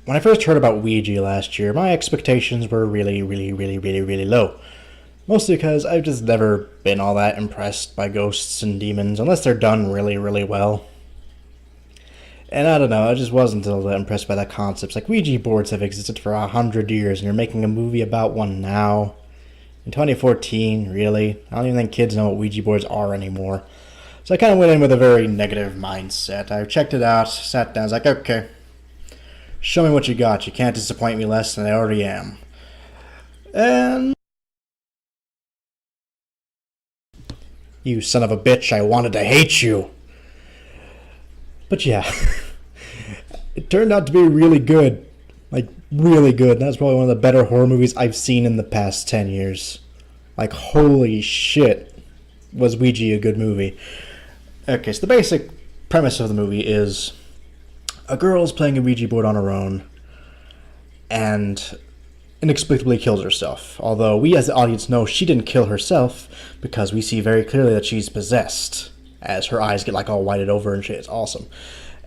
when I first heard about Ouija last year, my expectations were really, really, really, really, really low. Mostly because I've just never been all that impressed by ghosts and demons unless they're done really, really well. And I don't know, I just wasn't all that impressed by that concept. Like, Ouija boards have existed for 100 years, and you're making a movie about one now. In 2014, really? I don't even think kids know what Ouija boards are anymore. So I kind of went in with a very negative mindset. I checked it out, sat down, I was like, okay, show me what you got. You can't disappoint me less than I already am. And you son of a bitch, I wanted to hate you. But yeah, it turned out to be really good. Like, really good. That's probably one of the better horror movies I've seen in the past 10 years. Like, holy shit, was Ouija a good movie. Okay, so the basic premise of the movie is a girl's playing a Ouija board on her own and inexplicably kills herself. Although we as the audience know she didn't kill herself because we see very clearly that she's possessed as her eyes get like all whited over and shit. It's awesome.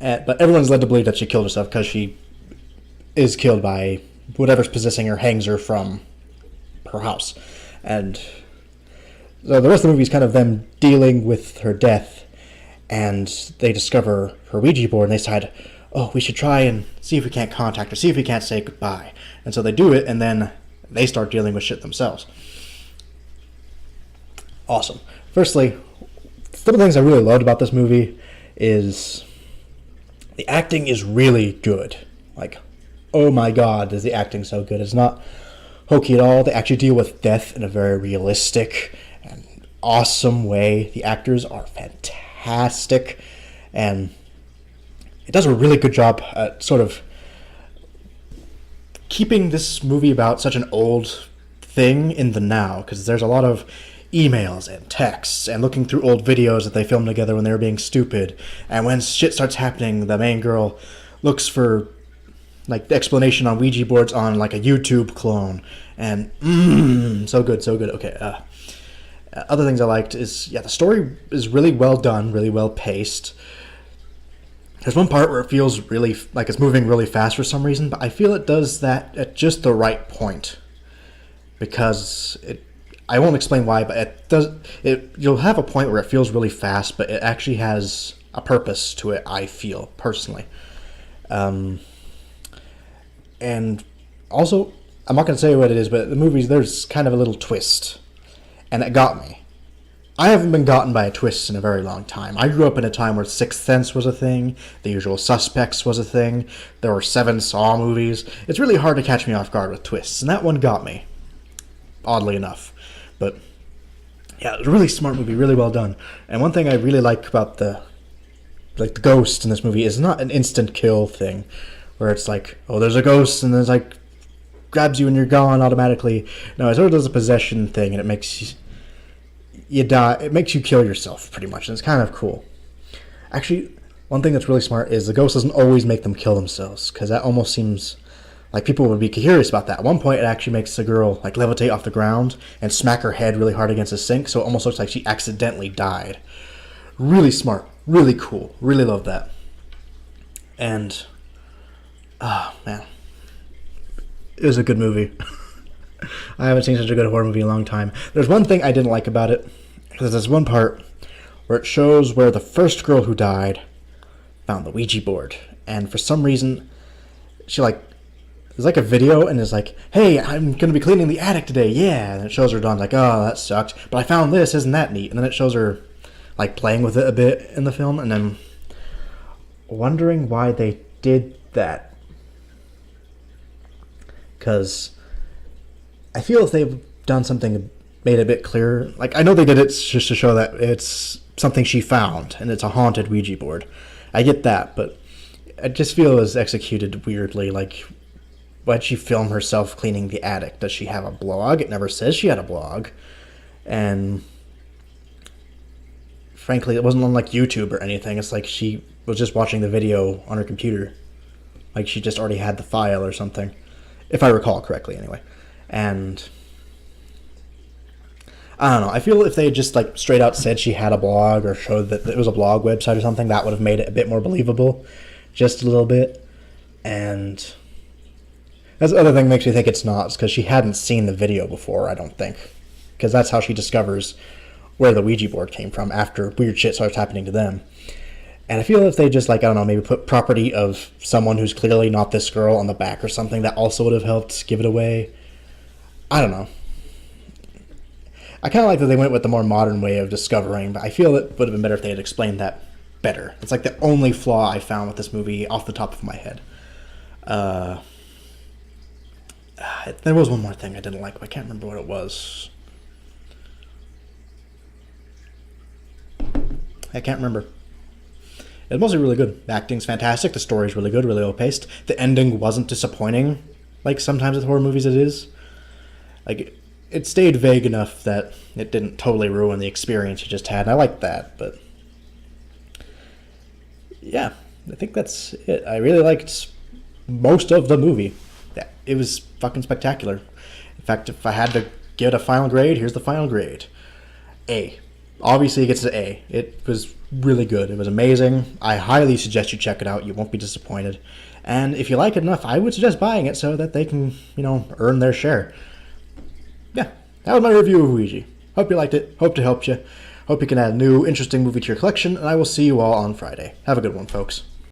But everyone's led to believe that she killed herself because she is killed by whatever's possessing her, hangs her from her house. And so the rest of the movie is kind of them dealing with her death, and they discover her Ouija board and they decide, oh, we should try and see if we can't contact her, see if we can't say goodbye. And so they do it, and then they start dealing with shit themselves. Awesome. Firstly, some of the things I really loved about this movie is the acting is really good. Like, oh my god, is the acting so good. It's not hokey at all. They actually deal with death in a very realistic and awesome way. The actors are fantastic, and it does a really good job at sort of keeping this movie about such an old thing in the now, because there's a lot of emails and texts and looking through old videos that they filmed together when they were being stupid, and when shit starts happening, the main girl looks for like the explanation on Ouija boards on like a YouTube clone, and so good, so good. Okay, other things I liked is, yeah, the story is really well done, really well paced. There's one part where it feels really like it's moving really fast for some reason, but I feel it does that at just the right point, because I won't explain why, but you'll have a point where it feels really fast, but it actually has a purpose to it, I feel, personally. And also, I'm not going to say what it is, but the movies, there's kind of a little twist, and it got me. I haven't been gotten by a twist in a very long time. I grew up in a time where Sixth Sense was a thing, The Usual Suspects was a thing, there were 7 Saw movies. It's really hard to catch me off guard with twists, and that one got me, oddly enough. But yeah, it was a really smart movie, really well done. And one thing I really like about the ghost in this movie is not an instant kill thing, where it's like, oh, there's a ghost, and there's like grabs you and you're gone automatically. No, it sort of does a possession thing, and it makes you die. It makes you kill yourself pretty much, and it's kind of cool. Actually, one thing that's really smart is the ghost doesn't always make them kill themselves, because that almost seems like people would be curious about that. At one point, it actually makes the girl like levitate off the ground and smack her head really hard against the sink, so it almost looks like she accidentally died. Really smart, really cool, really love that. And oh man, it was a good movie. I haven't seen such a good horror movie in a long time. There's one thing I didn't like about it, because there's one part where it shows where the first girl who died found the Ouija board, and for some reason she there's like a video, and it's like, hey, I'm going to be cleaning the attic today, yeah. And it shows her done, like, oh, that sucked. But I found this, isn't that neat? And then it shows her, like, playing with it a bit in the film, and then wondering why they did that. Because I feel if they've done something, made it a bit clearer. Like, I know they did it just to show that it's something she found, and it's a haunted Ouija board. I get that, but I just feel it was executed weirdly, like, why'd she film herself cleaning the attic? Does she have a blog? It never says she had a blog. And frankly, it wasn't on like YouTube or anything. It's like she was just watching the video on her computer. Like she just already had the file or something. If I recall correctly, anyway. And I don't know. I feel if they had just like straight out said she had a blog or showed that it was a blog website or something, that would have made it a bit more believable. Just a little bit. And That's the other thing that makes me think it's not, because she hadn't seen the video before, I don't think. Because that's how she discovers where the Ouija board came from after weird shit starts happening to them. And I feel if they just, like, I don't know, maybe put property of someone who's clearly not this girl on the back or something, that also would have helped give it away. I don't know. I kind of like that they went with the more modern way of discovering, but I feel it would have been better if they had explained that better. It's like the only flaw I found with this movie off the top of my head. There was one more thing I didn't like, but I can't remember what it was. I can't remember. It's mostly really good. The acting's fantastic. The story's really good, really well-paced. The ending wasn't disappointing, like sometimes with horror movies it is. Like, it stayed vague enough that it didn't totally ruin the experience you just had. And I liked that, but yeah, I think that's it. I really liked most of the movie. It was fucking spectacular. In fact, if I had to give it a final grade, here's the final grade. A. Obviously, it gets an A. It was really good. It was amazing. I highly suggest you check it out. You won't be disappointed. And if you like it enough, I would suggest buying it so that they can, earn their share. Yeah, that was my review of Ouija. Hope you liked it. Hope to help you. Hope you can add a new, interesting movie to your collection, and I will see you all on Friday. Have a good one, folks.